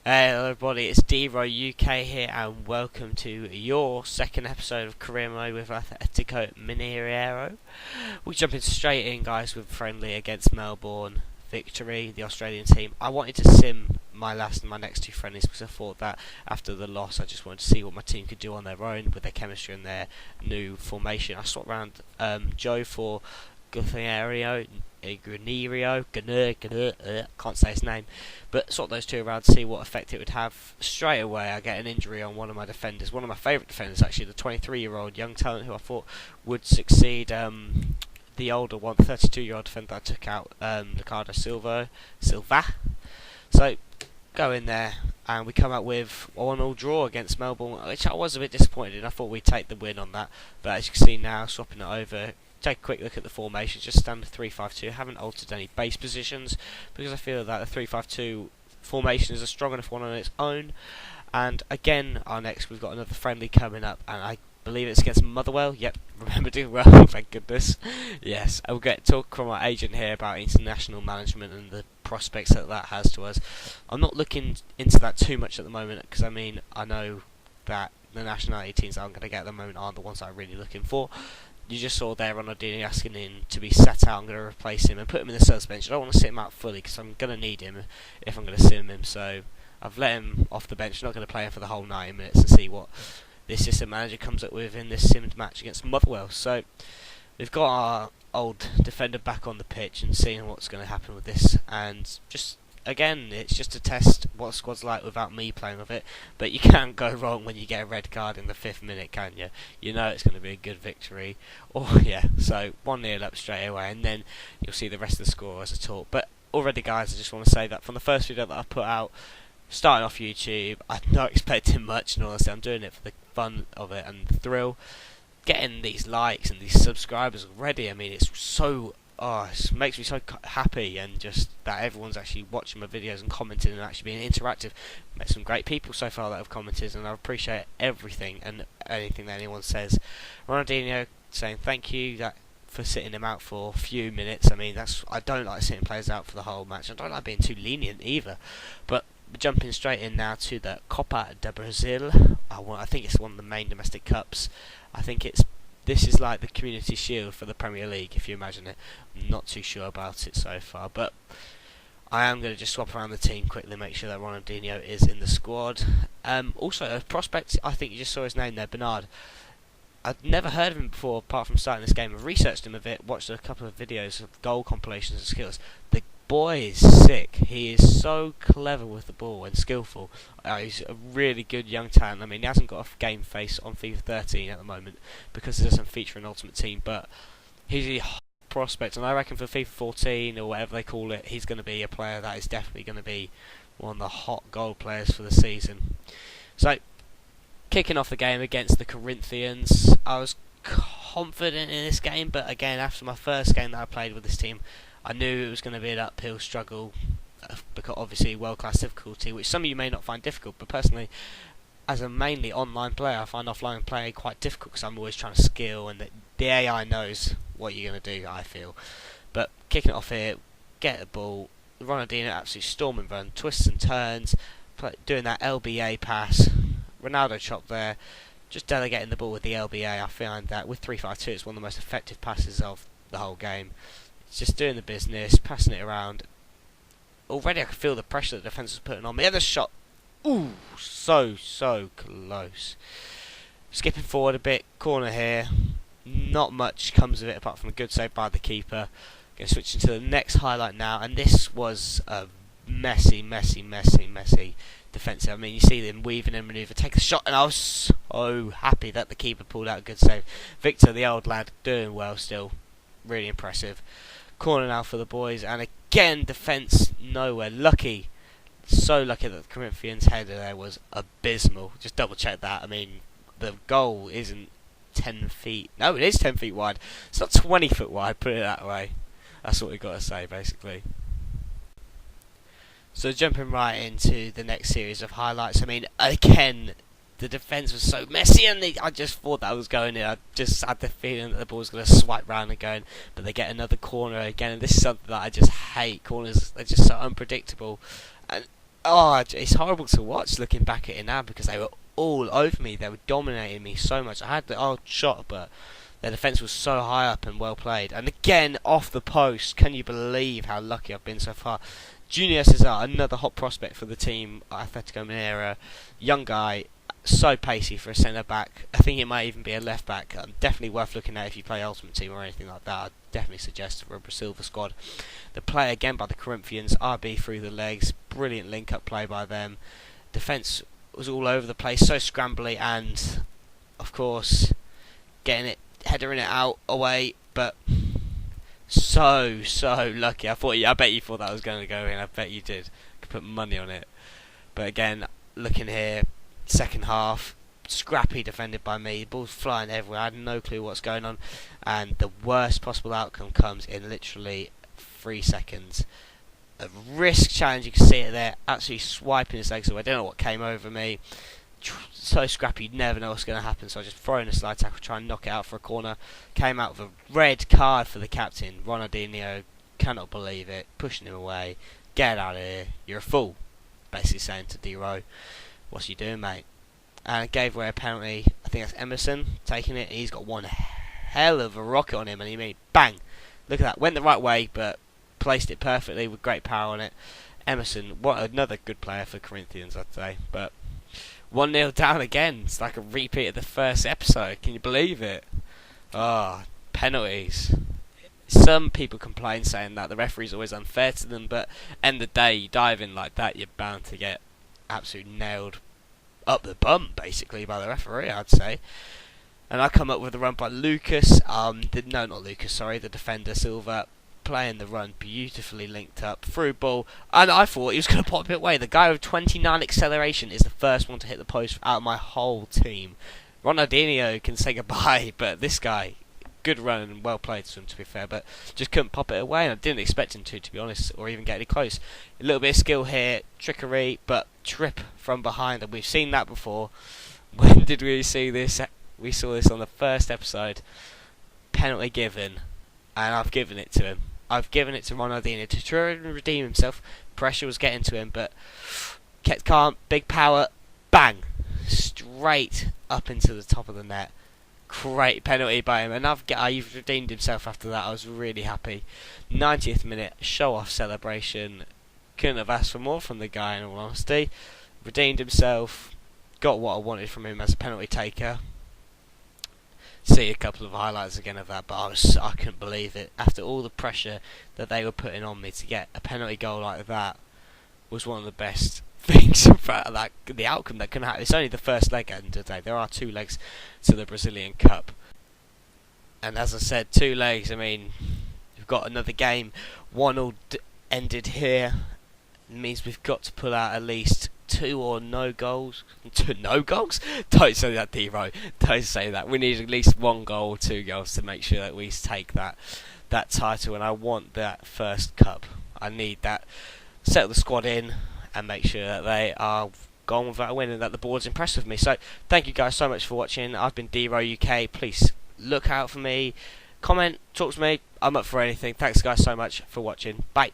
Hello everybody, it's D-Row UK here and welcome to your second episode of Career Mode with Atlético Mineiro. We jump in straight in, guys, with friendly against Melbourne victory, the Australian team. I wanted to sim my next two friendlies because I thought that after the loss I just wanted to see what my team could do on their own with their chemistry and their new formation. I swapped around Joe for Guthierio, can't say his name, but sort those two around to see what effect it would have. Straight away I get an injury on one of my defenders, one of my favourite defenders actually, the 23-year-old young talent who I thought would succeed the older one, 32-year-old defender I took out, Ricardo Silva. So go in there and we come out with a 1-1 draw against Melbourne, which I was a bit disappointed in. I thought we'd take the win on that, but as you can see now, swapping it over, take a quick look at the formation, just standard 3-5-2. Haven't altered any base positions because I feel that the 3-5-2 formation is a strong enough one on its own. And again, our next, we've got another friendly coming up, and I believe it's against Motherwell. Yep, remember doing well, thank goodness. Yes, I will get talk from our agent here about international management and the prospects that has to us. I'm not looking into that too much at the moment because I know that the nationality teams I'm going to get at the moment aren't the ones I'm really looking for. You just saw there Ronaldinho asking him to be set out. I'm going to replace him and put him in the subs bench. I don't want to sit him out fully because I'm going to need him if I'm going to sim him. So I've let him off the bench. I'm not going to play him for the whole 90 minutes and see what this assistant manager comes up with in this simmed match against Motherwell. So we've got our old defender back on the pitch and seeing what's going to happen with this. And just again, it's just to test what a squad's like without me playing with it. But you can't go wrong when you get a red card in the 5th minute, can you? You know it's going to be a good victory. So 1-0 up straight away, and then you'll see the rest of the score as a talk. But already, guys, I just want to say that from the first video that I put out, starting off YouTube, I'm not expecting much, and honestly, I'm doing it for the fun of it and the thrill. Getting these likes and these subscribers already, I mean, it's so... it makes me so happy, and just that everyone's actually watching my videos and commenting and actually being interactive. Met some great people so far that have commented, and I appreciate everything and anything that anyone says. Ronaldinho saying thank you for sitting him out for a few minutes. I mean, I don't like sitting players out for the whole match. I don't like being too lenient either. But jumping straight in now to the Copa de Brazil. I think it's one of the main domestic cups. I think this is like the Community Shield for the Premier League, if you imagine it. I'm not too sure about it so far, but I am going to just swap around the team quickly, make sure that Ronaldinho is in the squad. Also, a prospect, I think you just saw his name there, Bernard. I'd never heard of him before, apart from starting this game. I've researched him a bit, watched a couple of videos of goal compilations and skills. The boy is sick. He is so clever with the ball and skillful. He's a really good young talent. I mean, he hasn't got a game face on FIFA 13 at the moment because it doesn't feature an Ultimate Team, but he's a prospect, and I reckon for FIFA 14 or whatever they call it, he's going to be a player that is definitely going to be one of the hot goal players for the season. So, kicking off the game against the Corinthians, I was confident in this game, but again, after my first game that I played with this team, I knew it was going to be an uphill struggle, because obviously world-class difficulty, which some of you may not find difficult, but personally, as a mainly online player, I find offline play quite difficult because I'm always trying to skill, and the AI knows what you're going to do, I feel. But kicking it off here, get the ball, Ronaldinho absolutely storm and run, twists and turns, doing that LBA pass, Ronaldo chop there, just delegating the ball with the LBA. I find that with 3-5-2 it's one of the most effective passes of the whole game. It's just doing the business, passing it around. Already I could feel the pressure the defence was putting on me. And the shot, ooh, so close. Skipping forward a bit, corner here. Not much comes of it apart from a good save by the keeper. Going to switch into the next highlight now, and this was a messy defensive. I mean, you see them weaving and manoeuvre, take the shot, and I was so happy that the keeper pulled out a good save. Victor, the old lad, doing well still. Really impressive. Corner now for the boys, and again, defence nowhere. So lucky that the Corinthians' header there was abysmal. Just double check that. I mean, the goal isn't 10 feet. No, it is 10 feet wide. It's not 20 foot wide, put it that way. That's what we've got to say, basically. So jumping right into the next series of highlights. I mean, again, the defence was so messy, and I just thought that was going in. I just had the feeling that the ball was going to swipe round and go in, but they get another corner again, and this is something that I just hate. Corners, they're just so unpredictable. And Oh, it's horrible to watch looking back at it now because they were all over me. They were dominating me so much. I had the odd shot, but their defence was so high up and well played. And again, off the post. Can you believe how lucky I've been so far? Junior Cesar, another hot prospect for the team, Atlético Mineiro. Young guy, so pacey for a centre-back. I think it might even be a left-back. Definitely worth looking at if you play Ultimate Team or anything like that. I'd definitely suggest for a BRASIL squad. The play again by the Corinthians, RB through the legs. Brilliant link-up play by them. Defence was all over the place, so scrambly, and of course getting it, headering it out away, but so lucky. I bet you thought that was going to go in. I bet you did. Could put money on it. But again, looking here, second half, scrappy defended by me. Ball's flying everywhere. I had no clue what's going on, and the worst possible outcome comes in literally 3 seconds. A risk challenge, you can see it there, absolutely swiping his legs away. I don't know what came over me. So scrappy, you'd never know what's going to happen. So I just throw in a slide tackle, try and knock it out for a corner. Came out with a red card for the captain, Ronaldinho. Cannot believe it, pushing him away. Get out of here, you're a fool. Basically saying to D-Row, what's you doing, mate? And it gave away a penalty. I think that's Emerson taking it. He's got one hell of a rocket on him, and he made bang. Look at that, went the right way, but placed it perfectly with great power on it. Emerson, what another good player for Corinthians, I'd say. But 1-0 down again. It's like a repeat of the first episode. Can you believe it? Ah, penalties. Some people complain saying that the referee's always unfair to them, but end of the day, you dive in like that, you're bound to get absolutely nailed up the bum, basically, by the referee, I'd say. And I come up with a run by Lucas. The defender, Silva, playing the run, beautifully linked up, through ball, and I thought he was going to pop it away. The guy with 29 acceleration is the first one to hit the post out of my whole team. Ronaldinho can say goodbye, but this guy, good run and well played to him, to be fair, but just couldn't pop it away, and I didn't expect him to be honest, or even get any close. A little bit of skill here, trickery, but trip from behind, and we've seen that before. When did we see this? We saw this on the first episode. Penalty given, and I've given it to him. I've given it to Ronaldinho to try and redeem himself. Pressure was getting to him, but kept calm, big power, bang, straight up into the top of the net. Great penalty by him, and he's redeemed himself after that. I was really happy. 90th minute, show-off celebration. Couldn't have asked for more from the guy, in all honesty. Redeemed himself, got what I wanted from him as a penalty taker. See a couple of highlights again of that, but I couldn't believe it. After all the pressure that they were putting on me, to get a penalty goal like that was one of the best things about that, the outcome that can happen. It's only the first leg at the end of the day. There are 2 legs to the Brazilian Cup, and as I said, 2 legs. I mean, we've got another game. 1-1 ended here. It means we've got to pull out at least 2 or no goals. 2 no goals? Don't say that, D-Row. Don't say that. We need at least 1 goal or 2 goals to make sure that we take that title, and I want that first cup. I need that. Settle the squad in and make sure that they are gone without a win and that the board's impressed with me. So thank you guys so much for watching. I've been D-Row UK. Please look out for me. Comment, talk to me. I'm up for anything. Thanks guys so much for watching. Bye.